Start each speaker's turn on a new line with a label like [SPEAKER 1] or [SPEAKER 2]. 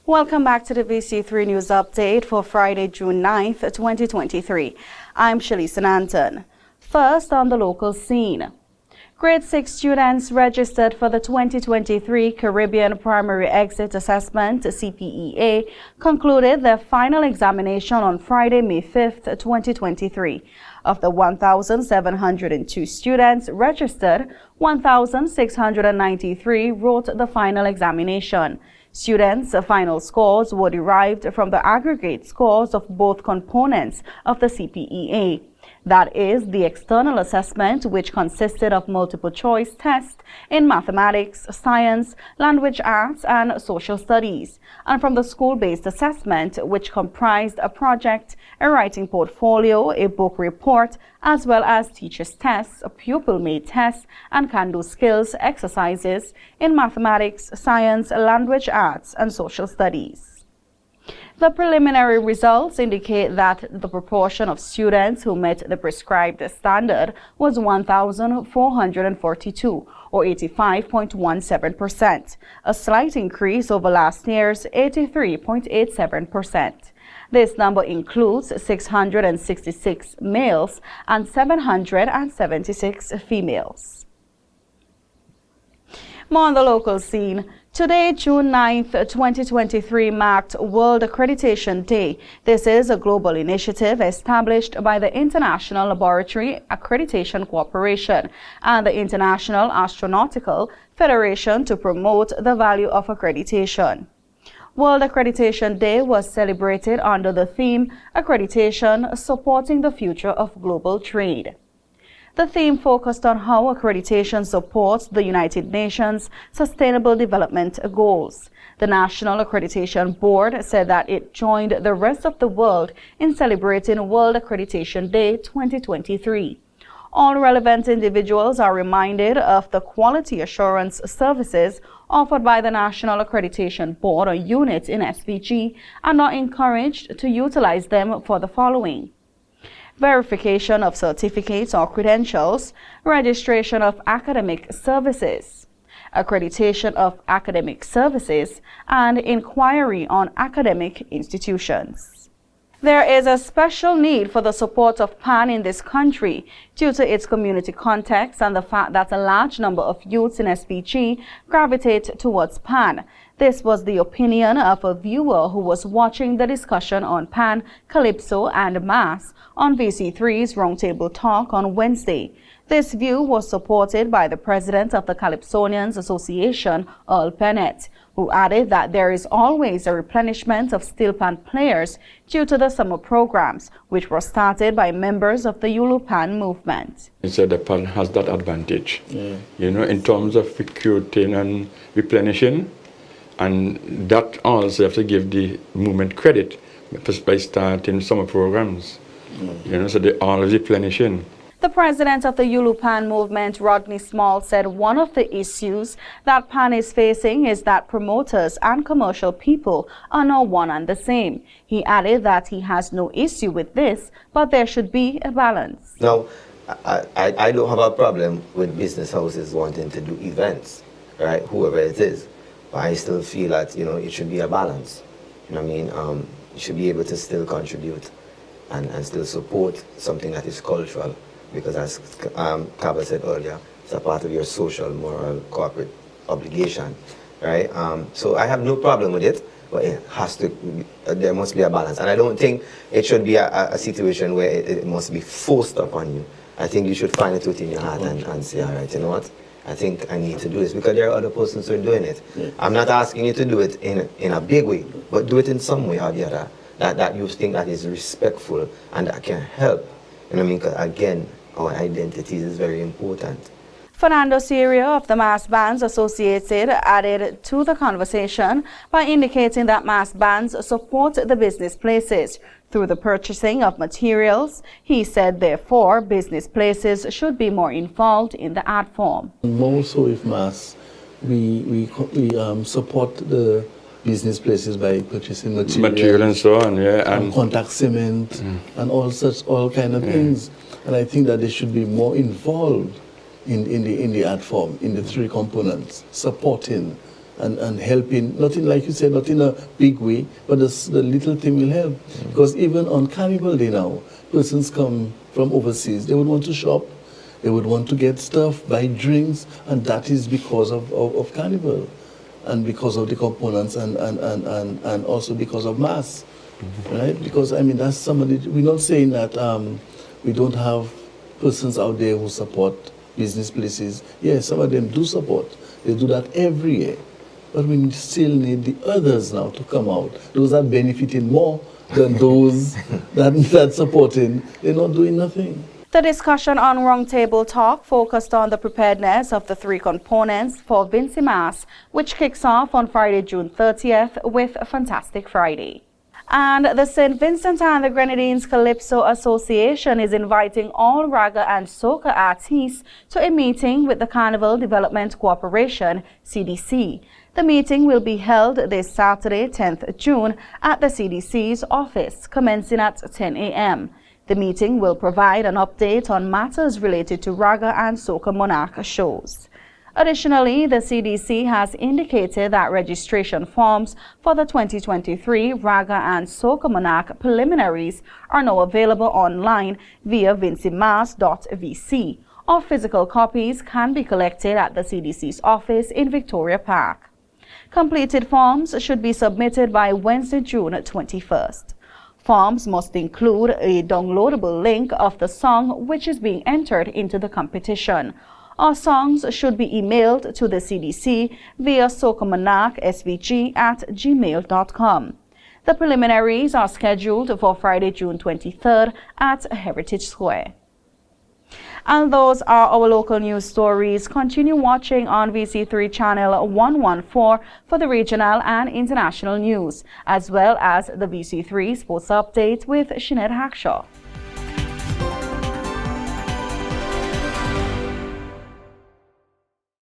[SPEAKER 1] Welcome back to the VC3 News Update for Friday, June 9th, 2023. I'm Shalisa Nanton. First on the local scene. Grade 6 students registered for the 2023 Caribbean Primary Exit Assessment CPEA concluded their final examination on Friday, May 5th, 2023. Of the 1,702 students registered, 1,693 wrote the final examination. Students' final scores were derived from the aggregate scores of both components of the CPEA. That is, the external assessment, which consisted of multiple-choice tests in mathematics, science, language arts, and social studies, and from the school-based assessment, which comprised a project, a writing portfolio, a book report, as well as teachers' tests, pupil-made tests, and can-do skills exercises in mathematics, science, language arts, and social studies. The preliminary results indicate that the proportion of students who met the prescribed standard was 1,442, or 85.17%, a slight increase over last year's 83.87%. This number includes 666 males and 776 females. More on the local scene. Today, June 9th, 2023, marked World Accreditation Day. This is a global initiative established by the International Laboratory Accreditation Corporation and the International Astronautical Federation to promote the value of accreditation. World Accreditation Day was celebrated under the theme Accreditation Supporting the Future of Global Trade. The theme focused on how accreditation supports the United Nations Sustainable Development Goals. The National Accreditation Board said that it joined the rest of the world in celebrating World Accreditation Day 2023. All relevant individuals are reminded of the quality assurance services offered by the National Accreditation Board or unit in SPG and are encouraged to utilize them for the following: verification of certificates or credentials, registration of academic services, accreditation of academic services, and inquiry on academic institutions. There is a special need for the support of PAN in this country due to its community context and the fact that a large number of youths in SPG gravitate towards PAN. This was the opinion of a viewer who was watching the discussion on PAN, Calypso, and Mass on VC3's Roundtable Talk on Wednesday. This view was supported by the president of the Calypsonians Association, Earl Bennett, who added that there is always a replenishment of steel pan players due to the summer programs, which were started by members of the Yulu Pan movement.
[SPEAKER 2] He said the pan has that advantage, in terms of recruiting and replenishing, and that also have to give the movement credit by starting summer programs, so they are replenishing.
[SPEAKER 1] The president of the Yulu Pan movement, Rodney Small, said one of the issues that PAN is facing is that promoters and commercial people are not one and the same. He added that he has no issue with this, but there should be a balance.
[SPEAKER 3] Now, I don't have a problem with business houses wanting to do events, right, whoever it is. But I still feel that, it should be a balance. You should be able to still contribute and still support something that is cultural. Because as Kaba said earlier, it's a part of your social, moral, corporate obligation, right? So I have no problem with it, but it has to, there must be a balance. And I don't think it should be a situation where it must be forced upon you. I think you should find it within your heart and say, all right, you know what? I think I need to do this because there are other persons who are doing it. Yeah. I'm not asking you to do it in a big way, but do it in some way or the other that you think that is respectful and that can help. Because again, our identities is very important.
[SPEAKER 1] Fernando Serio of the Mass Bands Associated added to the conversation by indicating that mass bands support the business places through the purchasing of materials. He said, therefore, business places should be more involved in the art form.
[SPEAKER 4] More so with mass, we support the business places by purchasing material
[SPEAKER 2] and so on,
[SPEAKER 4] and contact cement and all kind of things. And I think that they should be more involved in the art form, in the three components, supporting and helping, not in, like you said, not in a big way, but the little thing will help. Because even on Carnival Day now, persons come from overseas, they would want to shop, they would want to get stuff, buy drinks, and that is because of Carnival, and because of the components, and also because of mass, right? Because, I mean, that's somebody, we're not saying that we don't have persons out there who support business places. Yes, some of them do support. They do that every year. But we still need the others now to come out. Those that benefiting more than those that supporting. They're not doing nothing.
[SPEAKER 1] The discussion on Roundtable Talk focused on the preparedness of the three components for Vincy Mass, which kicks off on Friday, June 30th with Fantastic Friday. And the St. Vincent and the Grenadines Calypso Association is inviting all raga and soca artists to a meeting with the Carnival Development Corporation, CDC. The meeting will be held this Saturday, 10th June, at the CDC's office, commencing at 10 a.m. The meeting will provide an update on matters related to raga and soca monarch shows. Additionally, the CDC has indicated that registration forms for the 2023 Raga and Soca Monarch preliminaries are now available online via vincymass.vc, or physical copies can be collected at the CDC's office in Victoria Park. Completed forms should be submitted by Wednesday, June 21st. Forms must include a downloadable link of the song which is being entered into the competition. Our songs should be emailed to the CDC via socamonarchsvg@gmail.com. The preliminaries are scheduled for Friday, June 23rd at Heritage Square. And those are our local news stories. Continue watching on VC3 channel 114 for the regional and international news, as well as the VC3 Sports Update with Sinead Hackshaw.